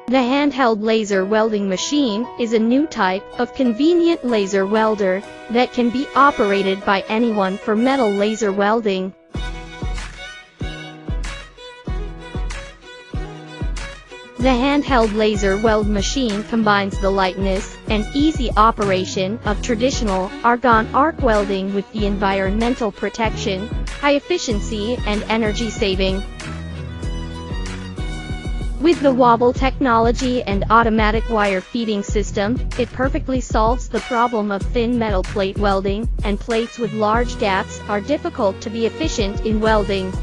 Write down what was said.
The handheld laser welding machine is a new type of convenient laser welder that can be operated by anyone for metal laser welding. The handheld laser weld machine combines the lightness and easy operation of traditional argon arc welding with the environmental protection, high efficiency, and energy saving. With the wobble technology and automatic wire feeding system, it perfectly solves the problem of thin metal plate welding, and plates with large gaps are difficult to be efficient in welding.